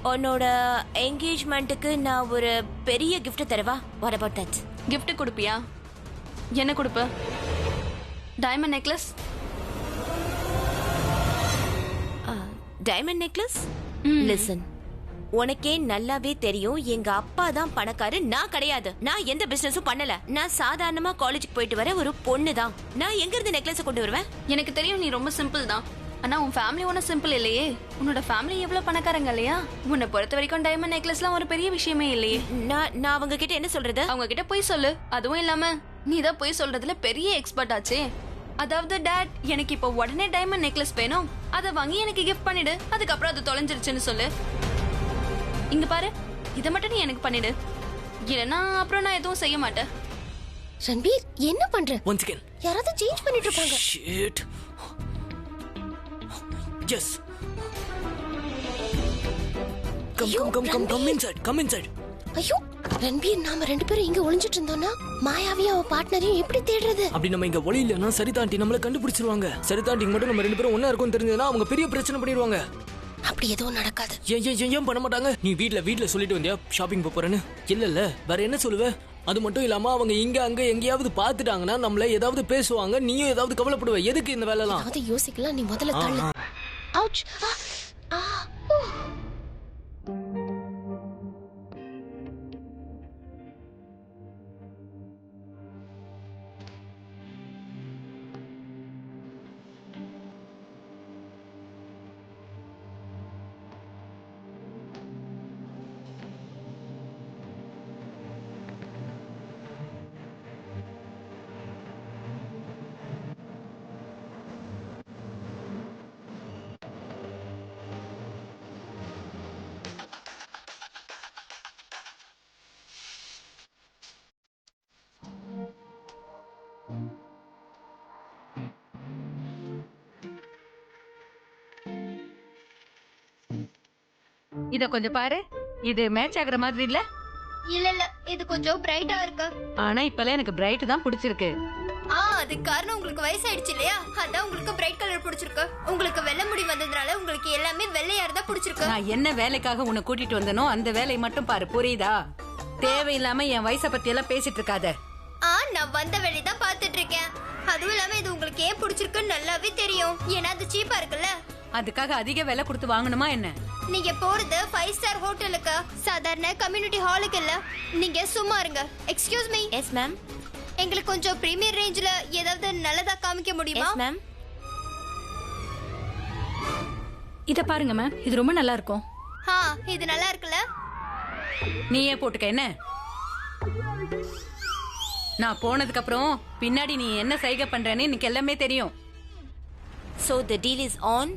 உன்னோட என்கேஜ்மெண்ட்டுக்கு நான் ஒரு பெரிய gift தரவா? What about that? கிஃப்ட் கொடுப்பியா? என்ன கொடுப்ப? Diamond necklace? Diamond necklace? Listen, உனக்கே நல்லாவே தெரியும் எங்க அப்பா தான் பணக்காரு, நான் கிடையாது. நான் எந்த பிசினஸும் பண்ணல. நான் சாதாரணமா காலேஜுக்கு போயிட்டு வர ஒரு பொண்ணு தான். நான் எங்க இருந்து நெக்லஸ் கொண்டு வருவேன்? எனக்கு தெரியும் நீ ரொம்ப சிம்பிள் தான். ஆனா உன் ஃபேமிலி ஒன்னும் சிம்பிள் இல்லையே. உன்னோட ஃபேமிலி எவ்வளவு பணக்காரங்க இல்லையா? உன்னை பொறுத்த வரைக்கும் டைமண்ட் நெக்லஸ்லாம் ஒரு பெரிய விஷயமே இல்லையே. நான் அவங்க கிட்ட என்ன சொல்றது? அவங்க கிட்ட போய் சொல்லு. அதுவும் இல்லாம நீ தான் போய் சொல்றதுல பெரிய எக்ஸ்பர்ட் ஆச்சே. அதாவது டாட், எனக்கு இப்போ உடனே டைமண்ட் நெக்லஸ் வேணும், அதை வாங்கி எனக்கு கிஃப்ட் பண்ணிடு, அதுக்கப்புறம் அது தொலைஞ்சிருச்சுன்னு சொல்லு. இங்க பாரு, இதை மட்டும் நீ எனக்கு பண்ணிடு, இல்லைன்னா அப்புறம் நான் எதுவும் செய்ய மாட்டேன். ரன்பீர், என்ன பண்ற? Once again. யாராவது சேஞ்ச் பண்ணிட்டு இருப்பாங்க. Shit. Yes. Come inside. ஐயோ ரன்பீர், நாம ரெண்டு பேரும் இங்க ஒளிஞ்சிட்டு இருந்தோம்னா மாயாவியும் அவ பார்ட்னரையும் எப்படி தேடுறது? அப்படி நம்ம இங்க ஒளியிலனா சரிதா ஆண்டி நம்மள கண்டுபிடிச்சிருவாங்க. சரிதா ஆண்டிக்கு மட்டும் நம்ம ரெண்டு பேரும் ஒண்ணா இருக்கோம் தெரிஞ்சதுன்னா அவங்க பெரிய பிரச்சனை பண்ணிடுவாங்க. அப்படி எதுவும் நடக்காது. ஏன் பண்ண மாட்டாங்க? நீ வீட்ல சொல்லிட்டு வந்தியா ஷாப்பிங் போறேன்னு? இல்ல வேற என்ன சொல்லுவ? அது மட்டும் இல்லாம அவங்க இங்க அங்க எங்கேயாவது பாத்துட்டாங்கன்னா நம்மள ஏதாவது பேசுவாங்க, நீயும் ஏதாவது கவலைப்படுவ. எதுக்கு இந்த வேலைலாம்? அத யோசிக்கலாம், நீ முதல்ல தள்ளு. அவுச். இத கொஞ்சம் பாரு, இது மேட்ச் ஆகுற மாதிரி இல்ல? இல்ல இது கொஞ்சம் பிரைட்டா இருக்கு. ஆனா இப்பல எனக்கு பிரைட் தான் பிடிச்சிருக்கு. அதுக்கு காரணம் உங்களுக்கு வயசாயிடுச்சு இல்லையா? அதான் உங்களுக்கு பிரைட் கலர் பிடிச்சிருக்கு. உங்களுக்கு வெள்ளை முடி வந்ததுனால உங்களுக்கு எல்லாமே வெள்ளையா இருந்தா பிடிச்சிருக்கு. நான் என்ன வேலைக்காக உன்னை கூட்டிட்டு வந்தனோ அந்த வேலையை மட்டும் பாரு, புரியுதா? தேவையில்லாம என் வயசை பத்தி எல்லாம் பேசிட்டு இருக்காத. நான் வந்த வேலையை தான் பாத்துட்டு இருக்கேன். அதுவும் இல்லாம இது உங்களுக்கு ஏன் பிடிச்சிருக்குன்னு நல்லாவே தெரியும். ஏன்னா அது சீப்பா இருக்குல்ல. அதுக்காக அதிக விலை கொடுத்து வாங்கணுமா என்ன? நீங்க போறது 5 ஸ்டார் ஹோட்டலுக்கு, சாதாரண கம்யூனிட்டி ஹாலுக்கு இல்ல. நீங்க சும்மா இருங்க. Excuse me. Yes ma'am. எங்களுக்கு கொஞ்சம் பிரீமியர் ரேஞ்சில ஏதாவது நல்லதா காமிக்க முடியுமா? Yes ma'am. இத பாருங்க மேம், இது ரொம்ப நல்லா இருக்கும். இது நல்லா இருக்குல்ல? நீயே போட்டுக்க என்ன? நான் போனதுக்கு அப்புறம் பின்னாடி நீ என்ன சைகை பண்றேன்னு எனக்கு எல்லாமே தெரியும். So the deal is on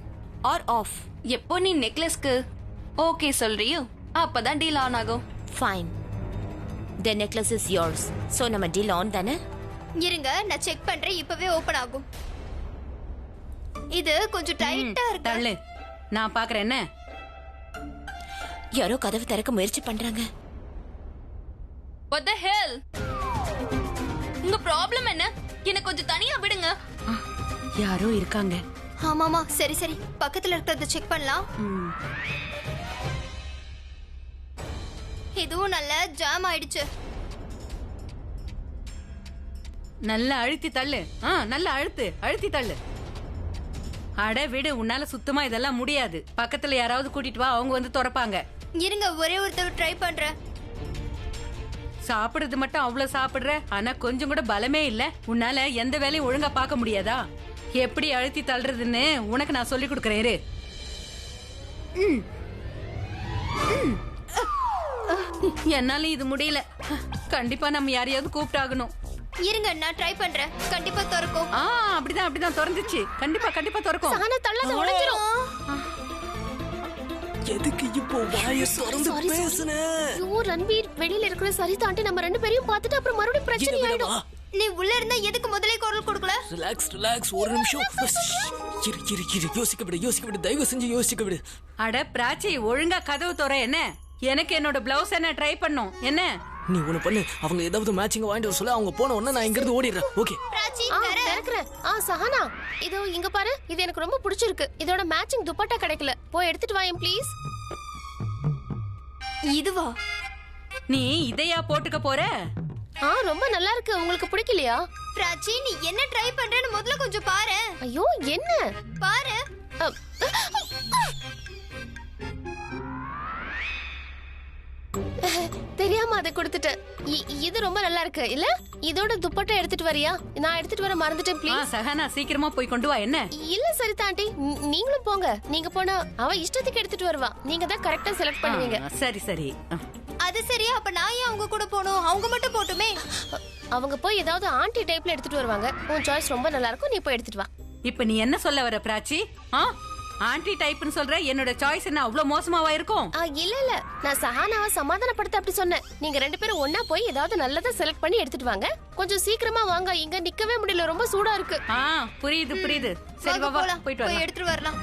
or off? எப்போ நீ நெக்லஸ்க்கு ஓகே சொல்றியோ அப்பதான் டீல் ஆன் ஆகும். Fine. The necklace is yours. So நம்ம deal on தானே? இருங்க, நான் செக் பண்றேன். இப்பவே ஓபன் ஆகும். இது கொஞ்சம் டைட்டா இருக்கு. தள்ளு, நான் பாக்குறேன். என்ன? யாரோ கதவு திறக்க முயற்சி பண்றாங்க. What the hell? உங்க ப்ராப்ளம் என்ன? என்ன கொஞ்சம் தனியா விடுங்க. யாரோ இருக்காங்க. ஆமாமா, சரி பக்கத்துல இருக்கிறத செக் பண்ணலாம். இதுவும் நல்ல ஜாம் ஆயிடுச்சு. நல்லா அழுத்தி தள்ளு. நல்லா அழுத்தி தள்ளு. அட விடு, உன்னால சுத்தமா இதெல்லாம் முடியாது. பக்கத்துல யாராவது கூட்டிட்டு வா, அவங்க வந்து திறப்பாங்க. இருங்க, ஒரே ஒரு தடவை ட்ரை பண்றேன். சாப்பிடுறது மட்டும் அவ்வளவு சாப்பிடுற, ஆனா கொஞ்சம் கூட பலமே இல்ல. உன்னால எந்த வேலையும் ஒழுங்கா பார்க்க முடியாதா? எப்படி அழுத்தி தள்ளுறதுன்னு உனக்கு நான் சொல்லி கொடுக்கறேன். இரு. என்னால இது முடியல. கண்டிப்பா நம்ம யாரையாவது கூப்பிட்டாகணும். இருங்க, நான் ட்ரை பண்றேன். கண்டிப்பா திறக்கும். அப்படிதான் திறந்துச்சு. கண்டிப்பா திறக்கும். சானா தள்ளாத, உடைஞ்சிரும். எதுக்கு இப்போ வாயை திறந்து பேசுன? ஐயோ ரன்பீர், வெளியில இருக்கிற சரிதா ஆண்டி நம்ம ரெண்டு பேரையும் பார்த்துட்டு அப்புறம் மறுபடியும் பிரச்சனை ஆயிடும். நீ உள்ள இருந்தா எதுக்கு முதல்ல குரல் கொடுக்கல? ரிலாக்ஸ் ஒரு நிமிஷம். இரு யோசிக்க விடு தயவு செஞ்சு யோசிக்க விடு. அட பிராச்சி, ஒழுங்கா கதவு திற. என்ன? எனக்கு என்னோட பிளவுஸ் என்ன ட்ரை பண்ணும். என்ன நீ ஒண்ணு பண்ணு, அவங்க ஏதாவது மேட்சிங் வாங்கிட்டு வர சொல்ல. அவங்க போன உடனே நான் இங்க இருந்து ஓடிடுறேன். ஓகே திறக்கிறேன். சஹானா, இதோ இங்க பாரு, இது எனக்கு ரொம்ப பிடிச்சிருக்கு. இதோட மேட்சிங் துப்பட்டா கிடைக்கல, போய் எடுத்துட்டு வாயேன் ப்ளீஸ். இதுவா? நீ இதையா போட்டுக்க போற? ரொம்ப நல்லா இருக்கு. உங்களுக்கு பிடிக்கலையா? பிராச்சி, நீ என்ன ட்ரை பண்றேன்னு முதல்ல கொஞ்சம் பாரு. ஐயோ என்ன பாரு. தெரியாம அதை கொடுத்துட்டேன். இது ரொம்ப நல்லா இருக்கு இல்ல? இதோட துப்பட்டா எடுத்துட்டு வரியா? நான் எடுத்துட்டு வர மறந்துட்டேன் ப்ளீஸ். சஹானா சீக்கிரமா போய் கொண்டு வா. என்ன? இல்ல சரிதா ஆண்டி, நீங்களும் போங்க. நீங்க போனா அவ இஷ்டத்துக்கு எடுத்துட்டு வருவா. நீங்க தான் கரெக்டா செலக்ட் பண்ணுவீங்க. சரி சரி. அது சரியா? அப்ப நான் ஏன் அவங்க கூட போகணும்? அவங்க மட்டும் போட்டுமே. அவங்க போய் ஏதாவது ஆண்டி டைப்ல எடுத்துட்டு வருவாங்க. உன் சாய்ஸ் ரொம்ப நல்லா இருக்கும், நீ போய் எடுத்துட்டு வா. இப்ப நீ என்ன சொல்ல வர பிராச்சி? ஆன்டி டைப்னு சொல்ற, என்னோட சாய்ஸ் என்ன அவ்வளவு மோசமாவா இருக்கும்? இல்ல இல்ல, நான் சஹானாவை சமாதானப்படுத்த அப்படி சொன்னேன். நீங்க ரெண்டு பேரும் ஒண்ணா போய் ஏதாவது நல்லதா செலக்ட் பண்ணி எடுத்துட்டு வாங்க. கொஞ்சம் சீக்கிரமா வாங்க, இங்க நிக்கவே முடியல, ரொம்ப சூடா இருக்கு. புரியுது புரியுது. சரி வா வா, போயிட்டு போய் வரலாம். எடுத்துட்டு வரலாம்.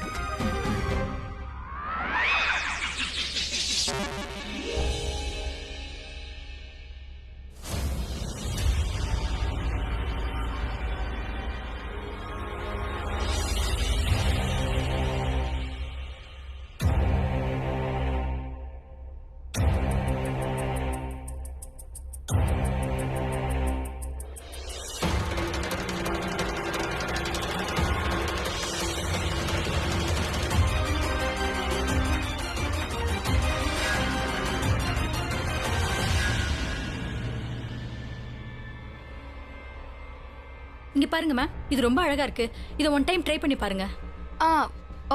இங்க பாருங்க மேம், இது ரொம்ப அழகா இருக்கு. இத ஒன் டைம் ட்ரை பண்ணி பாருங்க.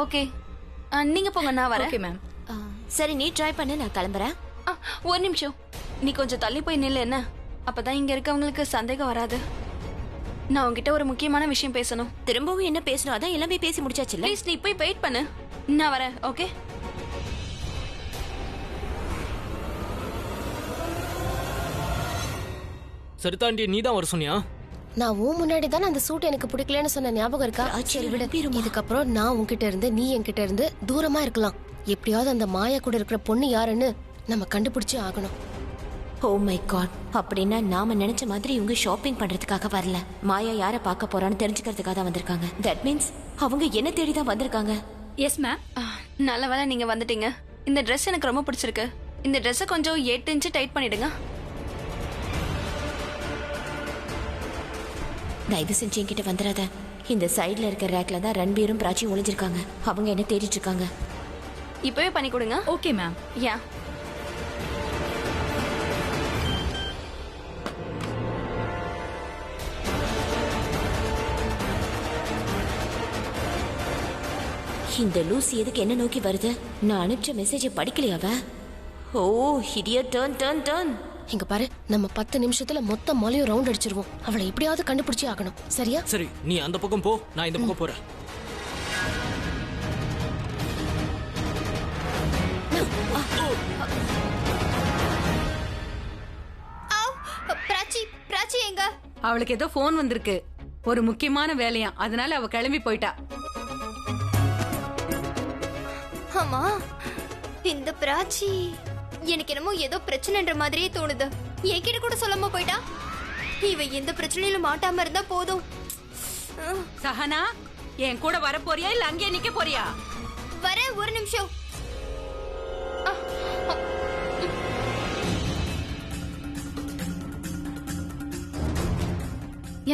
ஓகே. நீங்க போங்க, நான் வரேன். Okay ma'am. சரி, நீ ட்ரை பண்ணு, நான் கிளம்புறேன். ஒரு நிமிஷம், நீ கொஞ்சம் தள்ளி போய் நில்லு. என்ன? அப்பதான் இங்க இருக்கவங்களுக்கு சந்தேகம் வராது. நான் உங்ககிட்ட ஒரு முக்கியமான விஷயம் பேசணும். திரும்பவும் என்ன பேசணும்? அதான் எல்லாமே பேசி முடிச்சாச்சுல்ல. ப்ளீஸ், நீ போய் வெயிட் பண்ணு, நான் வரேன். ஓகே? சரிதாண்டி, நீ தான் வர சொன்னியா? நான் உன் முன்னாடி தானே அந்த சூட் எனக்கு பிடிக்கலன்னு சொன்ன ஞாபகம் இருக்கா? சரி விடு, இதுக்கப்புறம் நான் உன்கிட்ட இருந்து நீ என்கிட்ட இருந்து தூரமா இருக்கலாம். எப்படியாவது அந்த மாயா கூட இருக்கிற பொண்ணு யாருன்னு நம்ம கண்டுபிடிச்சு ஆகணும். ஓ மை காட், அப்படின்னா நாம நினைச்ச மாதிரி இவங்க ஷாப்பிங் பண்றதுக்காக வரல. மாயா யாரை பார்க்க போறான்னு தெரிஞ்சுக்கிறதுக்காக தான் வந்திருக்காங்க. தட் மீன்ஸ் அவங்க என்ன தேடி தான் வந்திருக்காங்க. Yes ma'am. நல்ல வேளை நீங்க வந்துட்டீங்க. இந்த ட்ரெஸ் எனக்கு ரொம்ப பிடிச்சிருக்கு. இந்த ட்ரெஸ்ஸை கொஞ்சம் 8 இன்ச்சு டைட் பண்ணிடுங்க. தயவு செஞ்சு என்கிட்ட வந்துடாத. இந்த சைட்ல இருக்க ரேக்ல தான் ரன்பீரும் பிராச்சியும் ஒளிஞ்சிருக்காங்க. அவங்க என்ன தேடிட்டு இருக்காங்க. இப்பவே பண்ணி கொடுங்க. Okay ma'am. யா. இந்த லூசி எதுக்கு என்ன நோக்கி வருது? நான் அனுப்பிச்ச மெசேஜை படிக்கலையாவ? Oh idiot, turn turn turn. இங்க பாரு, நம்ம 10 நிமிஷத்துல மொத்த மாலையும் ரவுண்ட் அடிச்சிருவோம். அவளை எப்படியாவது கண்டுபிடிச்சு ஆகணும். சரியா? சரி, நீ அந்த பக்கம் போ, நான் இந்த பக்கம் போறேன். பிராச்சி எங்க? அவளுக்கு ஏதோ போன் வந்திருக்கு, ஒரு முக்கியமான வேலையா, அதனால அவ கிளம்பி போயிட்டா. ஆமா, இந்த பிராச்சி எனக்கு என்னமோ ஏதோ பிரச்சனைன்ற மாதிரியே தோணுது. என்கிட்ட கூட சொல்லாம போயிட்டா. இவ எந்த பிரச்சனையில மாட்டாம இருந்தா போதும். சஹனா, என் கூட வர போறியா இல்ல அங்கேயே நிக்க போறியா? வர, ஒரு நிமிஷம்.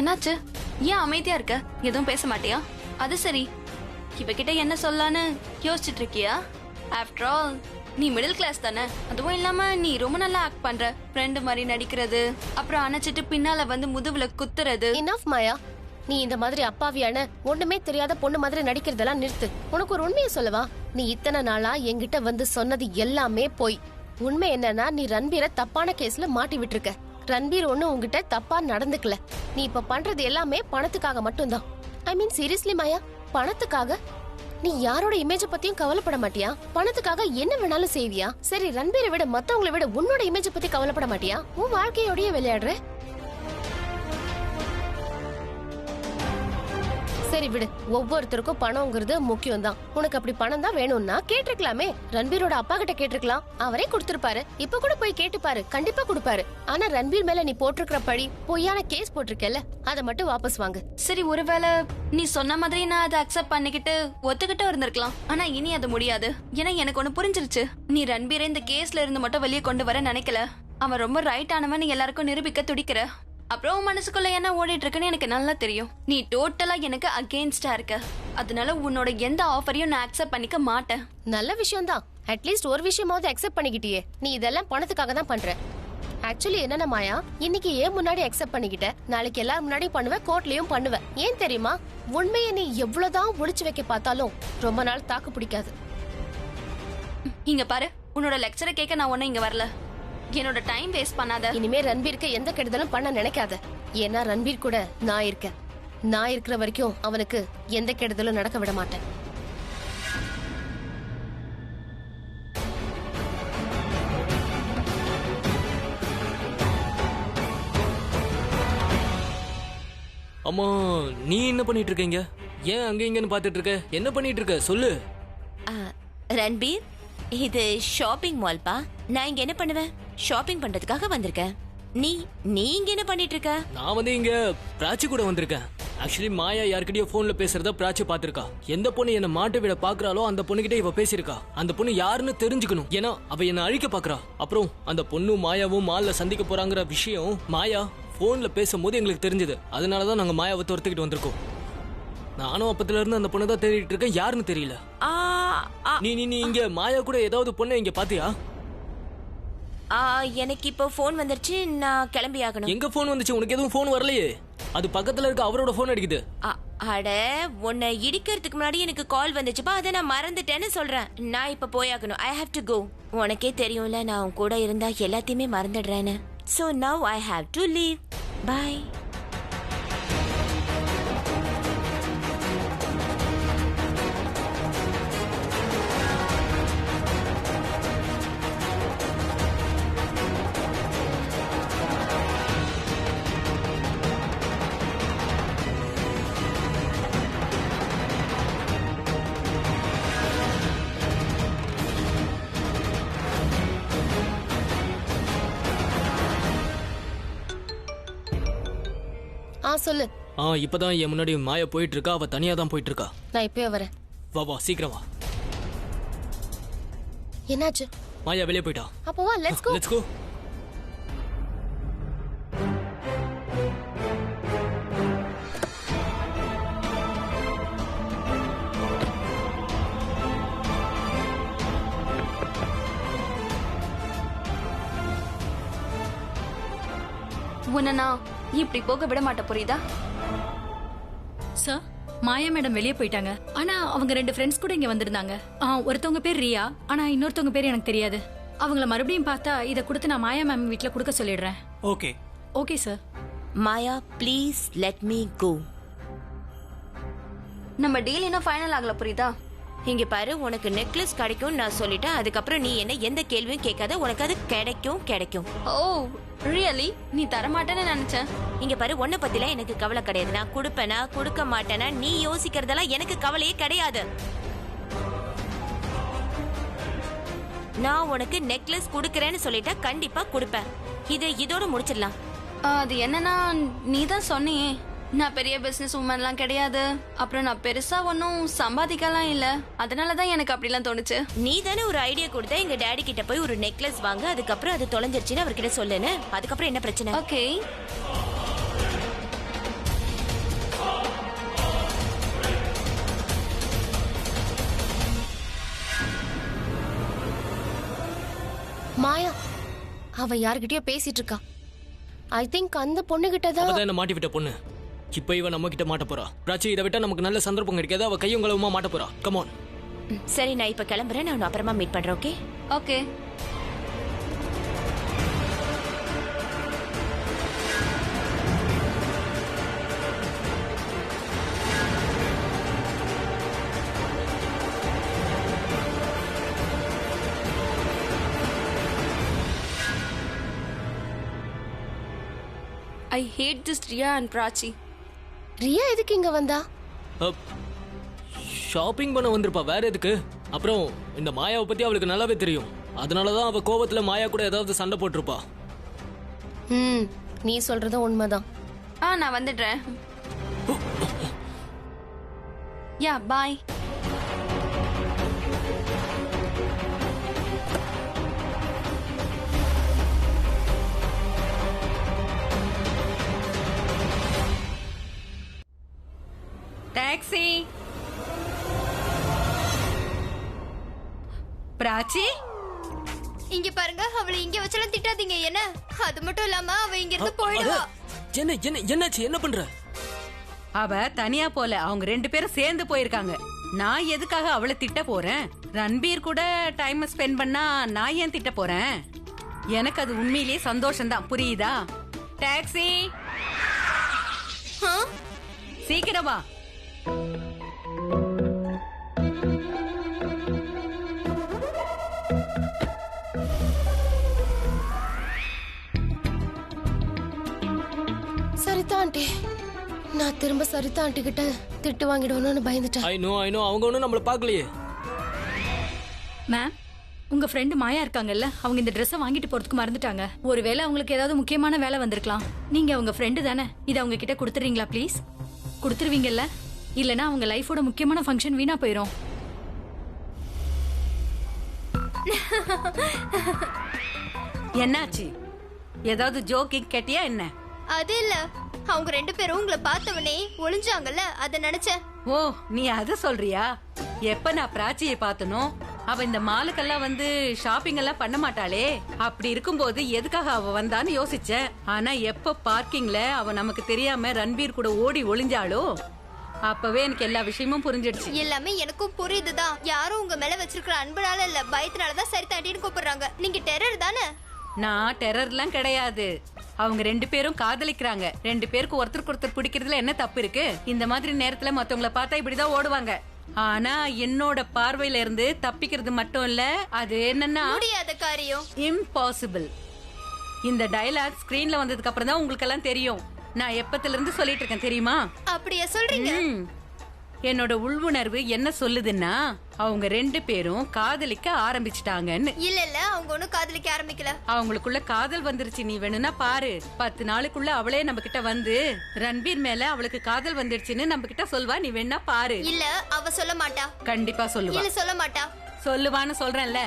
என்னாச்சு? ஏன் அமைதியா இருக்க? எதுவும் பேச மாட்டியா? அது சரி, இவகிட்ட என்ன சொல்லலான்னு யோசிச்சுட்டு இருக்கியா? ஆஃப்டர் ஆல் நீ மிடில் கிளாஸ் தானே. அதுவும் இல்லாம நீ ரொம்ப நல்லா ஆக்ட் பண்ற. ஃப்ரெண்டு மாதிரி நடிக்கிறது, அப்புறம் அணைச்சிட்டு பின்னால வந்து முதுகுல குத்துறது. இனஃப் மாயா, நீ இந்த மாதிரி அப்பாவியான ஒண்ணுமே தெரியாத பொண்ணு மாதிரி நடிக்கிறதெல்லாம் நிறுத்து. உனக்கு ஒரு உண்மையை சொல்லவா? நீ இத்தனை நாளா என்கிட்ட வந்து சொன்னது எல்லாமே போய். உண்மை என்னன்னா, நீ ரன்பீரை தப்பான கேஸ்ல மாட்டி விட்டுருக்க. ரன்பீர் ஒண்ணு உங்ககிட்ட தப்பா நடந்துக்கல. நீ இப்ப பண்றது எல்லாமே பணத்துக்காக மட்டும்தான். ஐ மீன் சீரியஸ்லி மாயா, பணத்துக்காக? நீ யாரோட இமேஜ பத்தியும் கவலைப்பட மாட்டியா? பணத்துக்காக என்ன வேணாலும் செய்வியா? சரி, ரன்பீரை விட மத்தவங்களை விட உன்னோட இமேஜ பத்தி கவலைப்பட மாட்டியா? உன் வாழ்க்கையோடய விளையாடுற. சரி சரி விடு, ஒவ்வொருத்தருக்கும் பணம்ங்கிறது முக்கியம் தான். உனக்கு அப்படி பணம் தான் வேணும்னா கேட்டிருக்கலாமே. ரன்பீரோட அப்பா கிட்ட கேட்டிருக்கலாம், அவரே கொடுத்திருப்பாரு. இப்ப கூட போய் கேட்டுப்பாரு, கண்டிப்பா கொடுப்பாரு. ஆனா ரன்பீர் மேல நீ போட்டிருக்கிற படி பொய்யான கேஸ் போட்டிருக்கல, அதை மட்டும் வாபஸ் வாங்கு. சரி, ஒருவேளை நீ சொன்ன மாதிரி நான் அதை அக்செப்ட் பண்ணிக்கிட்டு ஒத்துக்கிட்டு இருந்திருக்கலாம். ஆனா இனி அது முடியாது. ஏன்னா எனக்கு ஒண்ணு புரிஞ்சிருச்சு. நீ ரன்பீரை இந்த கேஸ்ல இருந்து மட்டும் வெளியே கொண்டு வர நினைக்கல. அவன் ரொம்ப ரைட் ஆனவன் எல்லாருக்கும் நிரூபிக்க துடிக்கிற. அப்புறம் உன் மனசுக்குள்ள என்ன ஓடிட்டு இருக்குன்னு எனக்கு நல்லா தெரியும். நீ டோட்டலா எனக்கு அகெயின்ஸ்டா இருக்க. அதனால உன்னோட எந்த ஆஃபரையும் நான் அக்செப்ட் பண்ணிக்க மாட்டேன். நல்ல விஷயம் தான். அட்லீஸ்ட் ஒரு விஷயமாவது அக்செப்ட் பண்ணிக்கிட்டியே. நீ இதெல்லாம் பணத்துக்காக தான் பண்ற. ஆக்சுவலி என்னன்னா மாயா, இன்னைக்கு ஏன் முன்னாடி அக்செப்ட் பண்ணிக்கிட்ட, நாளைக்கு எல்லாரும் முன்னாடி பண்ணுவ, கோர்ட்லயும் பண்ணுவ. ஏன் தெரியுமா? உண்மையை நீ எவ்வளவுதான் ஒளிச்சு வைக்க பார்த்தாலும் ரொம்ப நாள் தாக்கு பிடிக்காது. இங்க பாரு, உன்னோட லெக்சரை கேட்க நான் ஒன்னும் இங்க வரல. என்னோட டைம் வேஸ்ட் பண்ணாத. இனிமே ரன்பீருக்கு எந்த கெடுதலும் பண்ண நினைக்காத. ஏன்னா ரன்பீர் கூட நான் இருக்கேன். நான் இருக்கிற வரைக்கும் அவனுக்கு எந்த கெடுதலும் நடக்க விட மாட்டேன். அம்மா, நீ என்ன பண்ணிட்டு இருக்கீங்க? ஏன் அங்க இங்கன்னு பாத்துட்டு இருக்க? என்ன பண்ணிட்டு இருக்க சொல்லு. ரன்பீர், இது ஷாப்பிங் மால்பா. நான் இங்க என்ன பண்ணுவேன்? ஷாப்பிங் பண்றதுக்காக வந்திருக்கேன். நீ இங்க என்ன பண்ணிட்டு இருக்க? நான் வந்து இங்க பிராச்சி கூட வந்திருக்கேன். ஆக்சுவலி மாயா யார்கிட்டயோ போன்ல பேசுறத பிராச்சி பாத்திருக்கா. எந்த பொண்ணு என்ன மாட்டு விட பாக்குறாளோ அந்த பொண்ணுகிட்ட இவ பேசிருக்கா. அந்த பொண்ணு யாருன்னு தெரிஞ்சுக்கணும். ஏன்னா அவ என்ன அழிக்க பாக்குறா. அப்புறம் அந்த பொண்ணு மாயாவும் மால்ல சந்திக்க போறாங்கிற விஷயம் மாயா போன்ல பேசும்போது எங்களுக்கு தெரிஞ்சது. அதனாலதான் நாங்க மாயாவை துரத்துக்கிட்டு வந்திருக்கோம். நானும் அப்பத்துல இருந்து அந்த பொண்ணை தான் தேடிட்டு இருக்கேன். யாருன்னு தெரியல. நீ இங்க மாயா கூட ஏதாவது பொண்ணை இங்க பாத்தியா? எனக்கு இப்போ போன் வந்துருச்சு, நான் கிளம்பி ஆகணும். எங்க போன் வந்துச்சு? உனக்கு எதுவும் போன் வரலையே. அது பக்கத்துல இருக்க அவரோட போன் அடிக்குது. அட, உன்னை இடிக்கிறதுக்கு முன்னாடி எனக்கு கால் வந்துச்சுப்பா, அதை நான் மறந்துட்டேன்னு சொல்றேன். நான் இப்ப போயாகணும். I have to go. உனக்கே தெரியும்ல, நான் உன் கூட இருந்தா எல்லாத்தையுமே மறந்துடுறேன்னு. So now I have to leave. Bye. சொல்லு. இப்பதான் என் முன்னாடி மாயா போயிட்டு இருக்கா. அவ தனியா தான் போயிட்டு இருக்கா. நான் இப்பவே வரேன். வா சீக்கிரம் வா. என்னாச்சு? மாயா வெளியே போயிட்டா. அப்போ வா, லெட்ஸ் கோ. Let's go. உன்னை நான் இப்படி போக விட மாட்டேன், புரியுதா? சார், மாயா மேடம் வெளியே போயிட்டாங்க. ஆனா அவங்க 2 ஃப்ரெண்ட்ஸ் கூட இங்க வந்திருந்தாங்க. ஒருத்தவங்க பேர் ரியா, ஆனா இன்னொருத்தவங்க பேர் எனக்கு தெரியாது. அவங்கள மறுபடியும் பார்த்தா இதை கொடுத்து நான் மாயா மேம் வீட்ல கொடுக்க சொல்லிடுறேன். Okay. Okay sir. Maya, please let me go. நம்ம டீல் இன்னும் ஃபைனல் ஆகல, புரியுதா? இங்க பாரு, உனக்கு நெக்லஸ் கிடைக்கும் நான் சொல்லிட்டேன். அதுக்கப்புறம் நீ என்ன எந்த கேள்வியும் கேட்காத. உனக்கு அது கிடைக்கும். ஓ ரியலி? நீ தரமாட்டேன்னு நினைச்சேன். இங்க பாரு, உன்னை பத்திலாம் எனக்கு கவலை கிடையாது. நான் கொடுப்பேனா கொடுக்க மாட்டேனா நீ யோசிக்கிறதெல்லாம் எனக்கு கவலையே கிடையாது. நான் உனக்கு நெக்லஸ் கொடுக்கறேன்னு சொல்லிட்டா கண்டிப்பா கொடுப்பேன். இதோட முடிச்சிடலாம். அது என்னன்னா, நீ தான் சொன்னியே நான் பெரிய பிசினஸ் உமன்லாம் கிடையாது, அப்புறம் நான் பெருசா ஒன்னும் சம்பாதிக்கலாம் இல்ல, அதனாலதான் எனக்கு அப்படிலாம் தோணுச்சு. நீ தானே ஒரு ஐடியா கொடுத்த, எங்க டாடி கிட்ட போய் ஒரு நெக்லஸ் வாங்க, அதுக்கப்புறம் அது தொலைஞ்சிருச்சுன்னு அவர்கிட்ட சொல்லுன்னு. அதுக்கப்புறம் என்ன பிரச்சனை? ஓகே. மாயா அவ யார்கிட்டயோ பேசிட்டு இருக்கா. ஐ திங்க் அந்த பொண்ணு கிட்டதான் என்ன மாட்டி விட்ட பொண்ணு. இப்ப இவ நம்ம கிட்ட மாட்ட போறா. பிராச்சி, இதை விட்டா நமக்கு நல்ல சந்தர்ப்பம் கிடைக்காது. அவ கையும் களவுமா மாட்ட போறா. Come on. சரி, நான் இப்ப கிளம்புறேன். நான் அப்புறமா மீட் பண்றேன். Okay? Okay. I hate this Riya and Prachi. Riya எதுக்கு இங்க வந்தா? ஷாப்பிங் பண்ண வந்திருப்பா, வேற எதுக்கு? அப்புறம் இந்த மாயாவை பத்தி அவளுக்கு நல்லாவே தெரியும். அதனாலதான் அவ கோபத்துல மாயா கூட ஏதாவது சண்டை போட்டிருப்பா. நீ சொல்றதும் உண்மைதான். நான் வந்துடுறேன். யா பாய். டாக்ஸி. பிராச்சி, இங்க பாருங்க, அவளை இங்க வச்செல்லாம் திட்டாதீங்க. என்ன, அது மட்டும் இல்லாம அவ இங்க இருந்து போயிடுவா. என்னாச்சு? என்ன பண்ற? அவ தனியா போல, அவங்க 2 பேரும் சேர்ந்து போயிருக்காங்க. நான் எதுக்காக அவளை திட்ட போறேன்? ரன்பீர் கூட டைம் ஸ்பெண்ட் பண்ணா நான் ஏன் திட்ட போறேன்? எனக்கு அது உண்மையிலேயே சந்தோஷம் தான், புரியுதா? டாக்ஸி, சீக்கிரம் வா. சரிதா ஆண்டி, நான் திரும்ப சரிதா ஆண்டி கிட்ட திட்டு வாங்கிடுவேன்னு பயந்துட்டேன். ஐ நோ அவங்க ஒன்றும் நம்மள பார்க்கலையே. மேம், உங்க ஃப்ரெண்டு மாயா இருக்காங்கல்ல, அவங்க இந்த ட்ரெஸ்ஸை வாங்கிட்டு போறதுக்கு மறந்துட்டாங்க. ஒருவேளை அவங்களுக்கு ஏதாவது முக்கியமான வேலை வந்திருக்கலாம். நீங்க அவங்க ஃப்ரெண்டு தானே, இதை அவங்க கிட்ட கொடுத்துறீங்களா ப்ளீஸ்? கொடுத்துருவீங்கல்ல? இல்லனா அவங்க லைஃபோட முக்கியமான ஃபங்க்ஷன் வீணா போயிடும். என்னாச்சு? ஏதாவது ஜோக்கிங் கேட்டியா என்ன? அது இல்ல, அவங்க 2 பேரும் உங்களை பார்த்தவனே ஒளிஞ்சாங்கல்ல, அத நினைச்சேன். ஓ, நீ அத சொல்றியா? எப்ப நான் பிராச்சியை பார்த்தனோ, அவ இந்த மாலுக்கெல்லாம் வந்து ஷாப்பிங் எல்லாம் பண்ண மாட்டாளே. அப்படி இருக்கும்போது எதுக்காக அவ வந்தான்னு யோசிச்சேன். ஆனா எப்ப பார்க்கிங்ல அவ நமக்கு தெரியாம ரன்பீர் கூட ஓடி ஒளிஞ்சாளோ, அப்பவே எனக்கு எல்லா விஷயமும் புரிஞ்சிடுச்சு. எல்லாமே எனக்கும் புரியுதுதான். யாரும் உங்க மேல வச்சிருக்கிற அன்புனால இல்ல, பயத்தினாலதான் சரி தாண்டின்னு கூப்பிடுறாங்க. நீங்க டெரர் தானே? நான் டெரர்லாம் கிடையாது. அவங்க 2 பேரும் காதலிக்கிறாங்க. 2 பேருக்கு ஒருத்தருக்கு ஒருத்தர் பிடிக்கிறதுல என்ன தப்பு இருக்கு? இந்த மாதிரி நேரத்துல மத்தவங்கள பார்த்தா இப்படிதான் ஓடுவாங்க. ஆனா என்னோட பார்வையில இருந்து தப்பிக்கிறது மட்டும் இல்ல, அது என்னன்னா முடியாத காரியம், இம்பாசிபிள். இந்த டயலாக் ஸ்கிரீன்ல வந்ததுக்கு அப்புறம் தான் உங்களுக்கு எல்லாம் தெரியும். நான் எப்பத்துல இருந்து சொல்லிட்டு இருக்கேன் தெரியுமா? அப்படியே சொல்றீங்க? என்னோட உள்வுணர்வு என்ன சொல்லுதுன்னா, அவங்க 2 பேரும் காதலிக்க ஆரம்பிச்சிட்டாங்கன்னு. இல்ல இல்ல, அவங்க ஒண்ணும் காதலிக்க ஆரம்பிக்கல. அவங்களுக்குள்ள காதல் வந்துருச்சு. நீ வேணும்னா பாரு. 10 நாளுக்குள்ள அவளே நம்ம கிட்ட வந்து ரன்பீர் மேல அவளுக்கு காதல் வந்துருச்சுன்னு நம்ம கிட்ட சொல்வா. நீ வேணா பாரு. இல்ல, அவ சொல்ல மாட்டா. கண்டிப்பா சொல்லுவா. இல்ல, சொல்ல மாட்டா. சொல்லுவான்னு சொல்றேன்ல.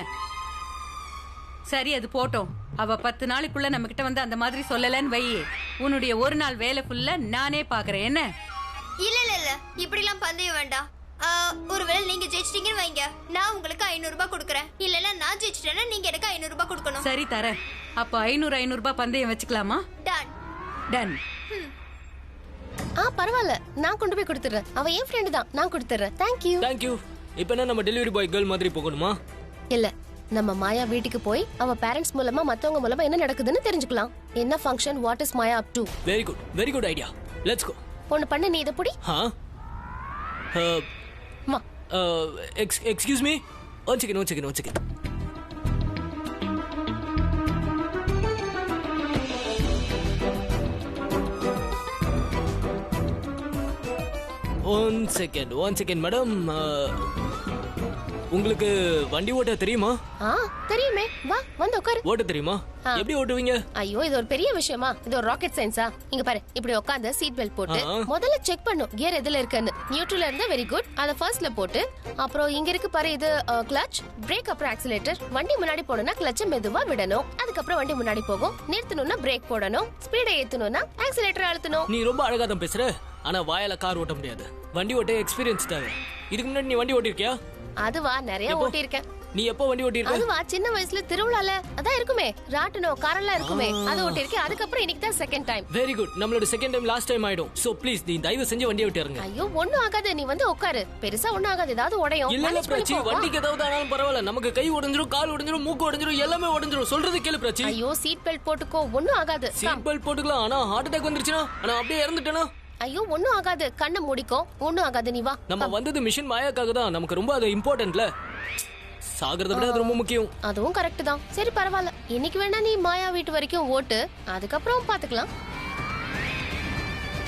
சரி, அது போட்டோம். அவ 10 நாளுக்குள்ள நம்ம கிட்ட வந்து அந்த மாதிரி சொல்லலன்னு வை. உன்னுடைய ஒரு நாள் வேலை ஃபுல்லா நானே பாக்குறேன். என்ன? இல்ல இல்ல இல்ல, இப்படி எல்லாம் பந்தயம் வேண்டாம். ஒருவேளை நீங்க ஜெயிச்சிட்டீங்கன்னு வைங்க, நான் உங்களுக்கு 500 ரூபாய் கொடுக்கறேன். இல்லனா நான் ஜெயிச்சிட்டேன்னா நீங்க எனக்கு 500 ரூபாய் கொடுக்கணும். சரி, தரேன். அப்ப 500 ரூபாய் பந்தயம் வச்சுக்கலாமா? டன். டன். பரவாயில்ல, நான் கொண்டு போய் கொடுத்துறேன். அவ என் ஃப்ரெண்டு தான், நான் கொடுத்துறேன். தேங்க்யூ. இப்போ என்ன நம்ம டெலிவரி பாய் கேர்ள் மாதிரி போகணுமா? இல்ல, நம்ம மாயா வீட்டுக்கு போய் அவ பேரண்ட்ஸ் மூலமா மத்தவங்க மூலமா என்ன நடக்குதுன்னு தெரிஞ்சுக்கலாம். என்ன function, what is Maya up to. Very good idea. Let's go. ஒன்னு பண்ணு, நீ இத புடி. மா, excuse me, one second. One second madam. உங்களுக்கு வண்டி ஓட்ட தெரியுமா? தெரியுமே. வா, வந்து உட்காரு. ஓட்ட தெரியுமா? எப்படி ஓட்டுவீங்க? ஐயோ, இது ஒரு பெரிய விஷயமா? இது ஒரு ராக்கெட் சயின்ஸா? இங்க பாரு, இப்படி உட்கார்ந்து சீட் பெல்ட் போட்டு முதல்ல செக் பண்ணும் கியர் எதுல இருக்குன்னு. நியூட்ரல்ல இருந்தா வெரி குட், அத ஃபர்ஸ்ட்ல போட்டு, அப்புறம் இங்க இருக்கு பாரு, இது கிளட்ச், பிரேக், அப்புறம் ஆக்சிலேட்டர். வண்டி முன்னாடி போடணும்னா கிளட்சை மெதுவா விடணும். அதுக்கப்புறம் வண்டி முன்னாடி போகும். நிறுத்தணும்னா பிரேக் போடணும். ஸ்பீடை ஏத்தணும்னா ஆக்சிலேட்டர் அழுத்தணும். நீ ரொம்ப அழகா தான் பேசுற, ஆனா வாயால கார் ஓட்ட முடியாது. வண்டி ஓட்ட எக்ஸ்பீரியன்ஸ் தேவை. இதுக்கு முன்னாடி நீ வண்டி ஓட்டிருக்கியா? அதுவா, நிறைய ஓட்டி இருக்கேன். நீ எப்போ வண்டி ஓட்டிருக்க? அதுவா, சின்ன வயசுல திருவிழால அதான் இருக்குமே, ராட்டனம் காரெல்லாம் இருக்குமே, அது ஓட்டிருக்கேன். அதுக்கப்புறம் இன்னைக்கு தான் செகண்ட் டைம். Very good. நம்மளோட செகண்ட் டைம் லாஸ்ட் டைம் ஆயிடும். சோ ப்ளீஸ் நீ தயவு செஞ்சு வண்டியை விட்டுருங்க. ஐயோ, ஒண்ணும் ஆகாது, நீ வந்து உட்காரு. பெருசா ஒண்ணும் ஆகாது, ஏதாவது உடையும். இல்ல பிரச்சி, வண்டிக்கு ஏதாவது ஆனாலும் பரவாயில்ல. நமக்கு கை உடைஞ்சிரும், கால் உடைஞ்சிரும், மூக்கு உடைஞ்சிரும், எல்லாமே உடைஞ்சிரும். சொல்றது கேளு பிரச்சி. ஐயோ, சீட் பெல்ட் போட்டுக்கோ, ஒண்ணும் ஆகாது. சீட் பெல்ட் போட்டுக்கலாம், ஆனா ஹார்ட் அட்டாக் வந்துருச்சுனா, ஆனா அப்படியே இறந்துட்டேனா? ஐயோ, ஒண்ணும் ஆகாது, கண்ணை மூடிக்கோ, ஒண்ணும் ஆகாது, நீ வா. நம்ம வந்தது மிஷன் மாயாக்காக தான். நமக்கு ரொம்ப அது இம்பார்ட்டன்ட்ல. சாகிறத விட அது ரொம்ப முக்கியம். அதுவும் கரெக்ட் தான். சரி, பரவாயில்ல. இன்னைக்கு வேணா நீ மாயா வீட்டு வரைக்கும் ஓட்டு, அதுக்கப்புறம் பாத்துக்கலாம்.